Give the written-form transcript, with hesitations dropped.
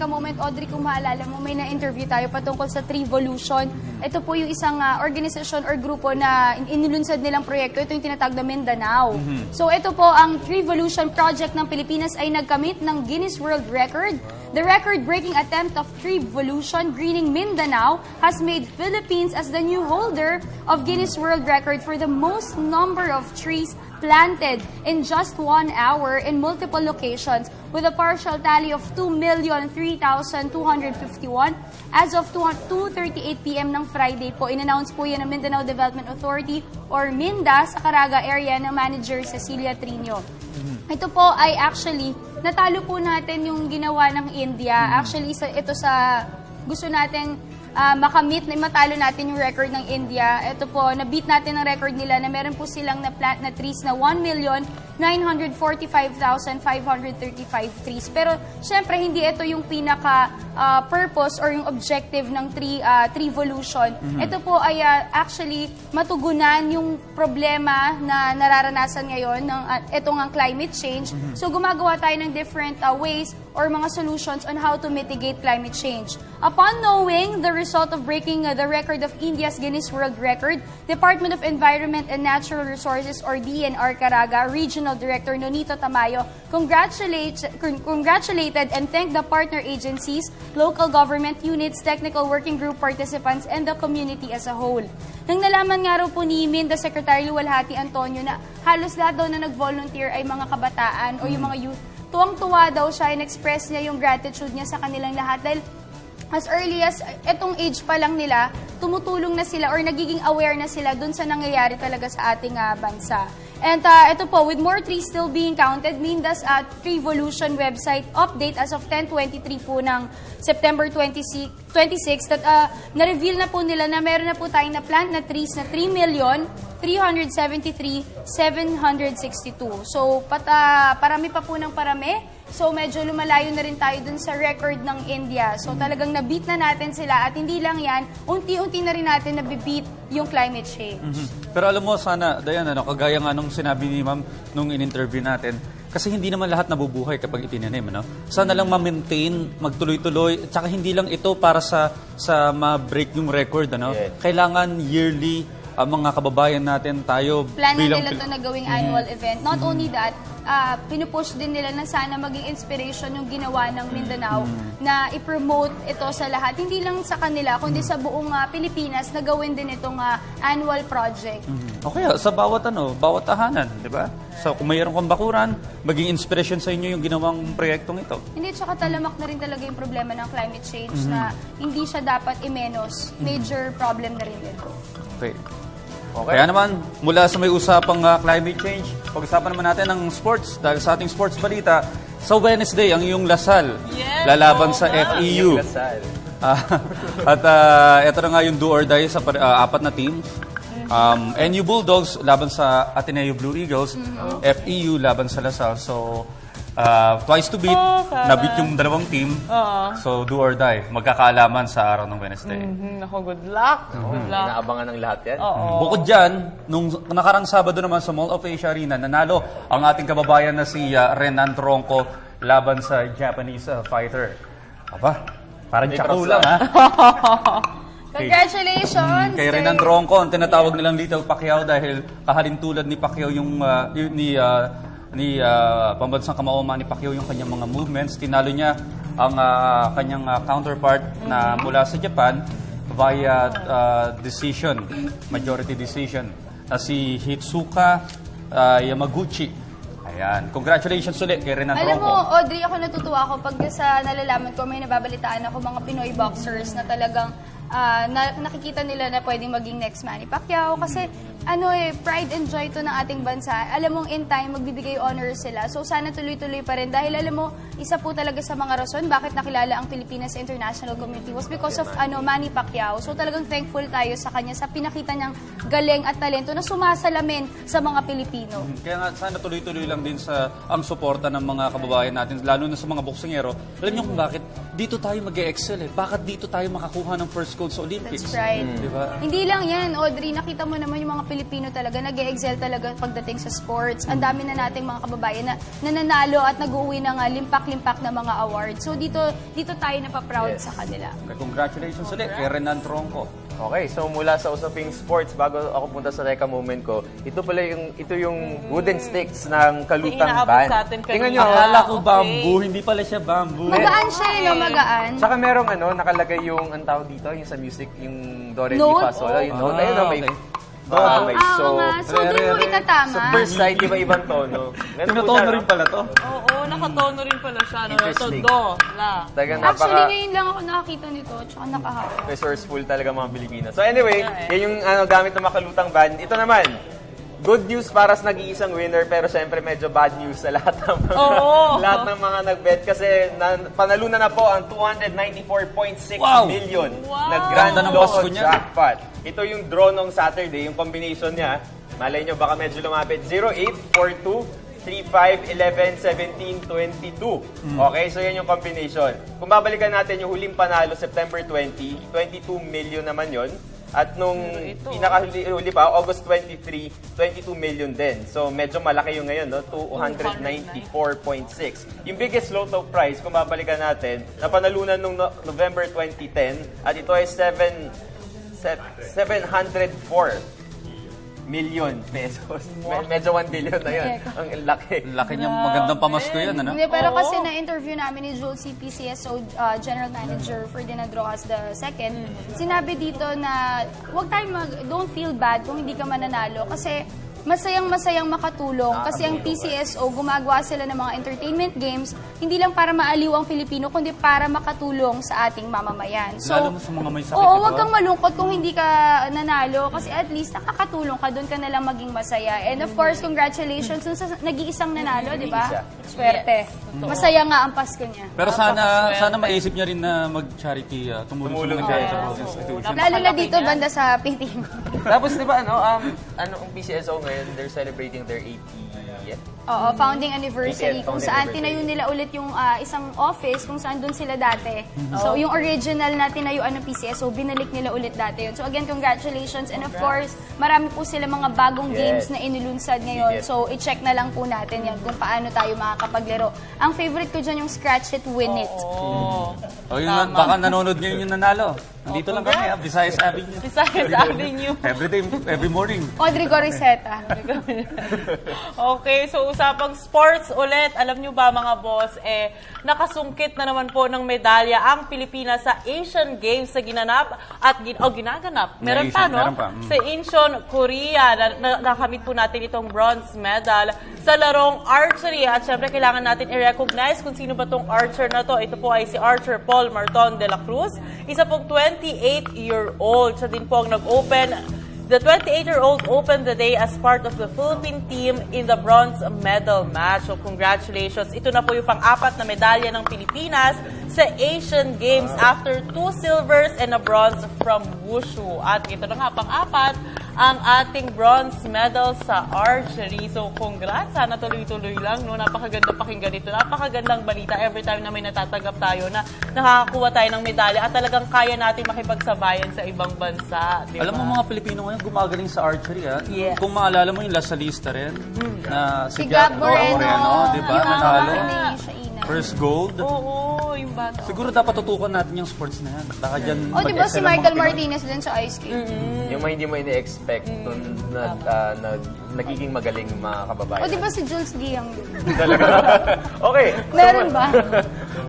like a moment, Audrey, kung maalala mo, may na-interview tayo patungkol sa Treevolution. Ito po yung isang organisasyon or grupo na inilunsad nilang proyekto. Ito yung tinatawag na Mindanao. So ito po, ang Treevolution project ng Pilipinas ay nagkamit ng Guinness World Record. The record-breaking attempt of Treevolution greening Mindanao has made Philippines as the new holder of Guinness World Record for the most number of trees planted in just 1 hour in multiple locations with a partial tally of 2,003,251 as of 2:38 p.m. ng Friday po. In-announce po yan ng Mindanao Development Authority or MINDA sa Caraga area ng manager Cecilia Trino. Ito po ay actually, natalo po natin yung ginawa ng India. Actually, ito sa gusto natin makamit na matalo natin yung record ng India. Ito po, na-beat natin ang record nila na meron po silang na-plant na trees na 1,945,535 trees. Pero, syempre, hindi ito yung pinaka-purpose or yung objective ng Treevolution. Ito po ay actually matugunan yung problema na nararanasan ngayon ng itong ang climate change. So, gumagawa tayo ng different ways or mga solutions on how to mitigate climate change. Upon knowing the result of breaking the record of India's Guinness World Record, Department of Environment and Natural Resources or DNR Caraga Regional Director Nonito Tamayo congratulated and thanked the partner agencies, local government units, technical working group participants, and the community as a whole. Nang nalaman nga raw po ni MINDA Secretary Luwalhati Antonio na halos lahat daw na nag-volunteer ay mga kabataan o yung mga youth, tuwang-tuwa daw siya and express niya yung gratitude niya sa kanilang lahat dahil as early as etong age pa lang nila, tumutulong na sila or nagiging aware na sila dun sa nangyayari talaga sa ating bansa. And ito po, with more trees still being counted, MINDA's Treevolution website update as of 10:23 po ng September 26 that na-reveal na po nila na meron na po tayong na-plant na trees na 3,373,762. So, parami pa po ng parami. So, medyo lumalayo na rin tayo dun sa record ng India. So, talagang na-beat na natin sila. At hindi lang yan, unti-unti na rin natin na-beat yung climate change. Pero alam mo, sana, Diana, kagaya nga nung sinabi ni Ma'am nung in-interview natin, kasi hindi naman lahat nabubuhay kapag itinanim, ano? Sana lang ma-maintain, magtuloy-tuloy, at saka hindi lang ito para sa ma-break yung record, ano? Yeah. Kailangan yearly mga kababayan natin tayo Plan na bilang nila ito na gawing annual event. Not only that, pinupush din nila na sana maging inspiration yung ginawa ng Mindanao na i-promote ito sa lahat. Hindi lang sa kanila, kundi sa buong Pilipinas na gawin din itong annual project. Okay, sa bawat tahanan, di ba? So kung mayroon kang bakuran, maging inspiration sa inyo yung ginawang proyektong ito. Hindi, tsaka talamak na rin talaga yung problema ng climate change na hindi siya dapat i-menos. Major problem na rin ito. Okay. Kaya naman, mula sa may usapang climate change, pag-usapan naman natin ng sports. Dahil sa ating sports balita, sa Wednesday, ang iyong Lasal lalaban sa FEU. At ito na nga yung do or die sa 4 na teams. NU Bulldogs laban sa Ateneo Blue Eagles, FEU laban sa Lasal. So, twice to beat, na-beat yung dalawang team. So, do or die. Magkakaalaman sa araw ng Wednesday. Ako, good luck. Inaabangan ng lahat yan. Bukod dyan, nung nakarang Sabado naman sa Mall of Asia Arena, nanalo ang ating kababayan na si Renan Tronco laban sa Japanese fighter. Aba, parang tsako lang, ha? Congratulations! Kay Renan Tronco, ang tinatawag nilang Little Pacquiao dahil kahalintulad ni Pacquiao ni pambansang kamao ni Pacquiao yung kanyang mga movements. Tinalo niya ang kanyang counterpart na mula sa Japan via majority decision, si Hitsuka Yamaguchi. Ayan. Congratulations ulit kay Renan Tronco. Alam mo, Audrey, ako natutuwa ako pag sa nalalaman ko, may nababalitaan ako mga Pinoy boxers na talagang nakikita nila na pwedeng maging next Manny Pacquiao. Kasi pride and joy to ng ating bansa. Alam mong in time, magbibigay honor sila. So sana tuloy-tuloy pa rin. Dahil alam mo, isa po talaga sa mga rason bakit nakilala ang Pilipinas sa international community was because of Manny Pacquiao. So talagang thankful tayo sa kanya sa pinakita niyang galing at talento na sumasalamin sa mga Pilipino. Kaya nga, sana tuloy-tuloy lang din ang suporta ng mga kababayan natin, lalo na sa mga boksingero. Alam niyo kung bakit? Dito tayo mag-e-excel eh. Bakit dito tayo makakuha ng first gold sa Olympics. That's right. Diba? Hindi lang yan, Audrey. Nakita mo naman yung mga Pilipino talaga, nag-excel talaga pagdating sa sports. Ang dami na nating mga kababayan na nananalo at nag-uwi ng limpak-limpak na mga awards. So dito tayo napaproud sa kanila. Okay, congratulations ulit kay Renan Tronco. Okay, so mula sa usaping sports, bago ako punta sa Reka moment ko, ito yung wooden sticks ng Kalutang Inaabot Band. sa atin kanina. Tingnan nyo, Akala ko Okay. bamboo, hindi pala siya bamboo. Magaan siya, no? Magaan. Tsaka merong nakalagay yung, ang tawag dito, yung sa music, yung do, re, mi, Note? fa, sol, yung note. Ah, Ayun, may okay. may Ah, so, oo nga. So, doon mo itatama. so first sight, iba-ibang tono. Ganun po Tinotono siya, rin pala to. Oo, nakatono rin pala siya. No? Ito, Interesting. do, la. Talagang Actually, ngayon lang ako nakakita nito, tsaka nakahawak. resourceful talaga mga Pilipino. So anyway, yan yung gamit ng Makalutang Band. Ito naman, good news para sa nag-iisang winner, pero syempre medyo bad news sa lahat ng mga, Oo. lahat ng mga nag-bet kasi panalunan na po ang 294.6 Wow. million Wow. na Grand Ganda ng Lotto Pasko niya. jackpot. Ito yung draw nung Saturday, yung combination niya. Malay nyo, baka medyo lumapit. 08, 42, 35, 11, 17, 22. Okay, so yan yung combination. Kung babalikan natin yung huling panalo, September 20, 22 million naman yon. At nung pinakahuli pa, August 23, 22 million din. So medyo malaki yung ngayon, no? 294.6. Yung biggest lotto prize, kung babalikan natin, napanalunan nung November 2010, at ito ay 704 million pesos. Medyo 1 billion na yun. Ang laki. Laki niya, magandang pamasko yan, ano? Hindi, pero kasi na-interview namin ni Jules, si PCSO General Manager Ferdinand Rojas II, sinabi dito na don't feel bad kung hindi ka mananalo kasi masayang-masayang makatulong kasi ang PCSO gumagawa sila ng mga entertainment games hindi lang para maaliw ang Pilipino kundi para makatulong sa ating mamamayan. So, Lalo mo sa mga may sakit. oo, diba? wag kang malungkot kung hindi ka nanalo kasi at least nakakatulong ka, doon ka na lang maging masaya. And of course, congratulations dun sa nag-iisang nanalo, di ba? Swerte. Masaya nga ang Pasko niya. Pero sana maisip niya rin na mag-charity, tumulong sa mga charitable institution. Lalo na dito, banda sa PTM. Tapos, di ba, ang PCSO ngayon, they're celebrating their 80th. Oo, founding anniversary Weekend, kung founding saan anniversary. tinayo nila ulit yung isang office kung saan doon sila dati. So, yung original na tinayuan ng PCSO, binalik nila ulit dati yun. So, again, congratulations. And of course, marami po sila mga bagong games na inilunsad ngayon. Yes. So, i-check na lang po natin yan kung paano tayo makakapaglaro. Ang favorite ko dyan yung Scratch It, Win It. Oo. O yun, baka nanonood ngayon yung nanalo. Nandito lang kami, Visayas Avenue. Visayas Avenue. Every morning. Audrey Goriseta. Okay, so usapang sports ulit. Alam nyo ba mga boss, nakasungkit na naman po ng medalya ang Pilipinas sa Asian Games na ginanap at ginaganap. Meron pa, no? Meron pa. Sa Incheon, Korea, nakamit po natin itong bronze medal sa larong archery. At syempre, kailangan natin i-recognize kung sino ba tong archer na to. Ito po ay si Archer Paul Marton de la Cruz. Isa pong 28-year-old. Siya din po ang nag-open. The 28-year-old opened the day as part of the Philippine team in the bronze medal match. So congratulations. Ito na po yung pang-apat na medalya ng Pilipinas sa Asian Games after 2 silvers and a bronze from Wushu. At ito na nga, pang-apat ang ating bronze medal sa archery. So congrats. Sana tuloy-tuloy lang. No? Napakaganda pakinggan ito. Napakagandang balita every time na may natatanggap tayo na nakakakuha tayo ng medalya at talagang kaya natin makipagsabayan sa ibang bansa. Diba? Alam mo mga Pilipino ngayon gumagaling sa archery, ha? Yes. Kung maalala mo yung Lasalista rin, na Si Gab Moreno. di ba? Yung Nanalo. Siya First gold. Oo, yung bata. Siguro dapat tutukan natin yung sports na yan. Baka dyan O, di ba si mag-excel ang mga Michael Pinoy. Martinez din sa ice skate? Yung mga hindi mo ini-expect na nagiging magaling yung mga kababayan. O, di ba si Jules Giang din? Talaga. Okay. Meron ba?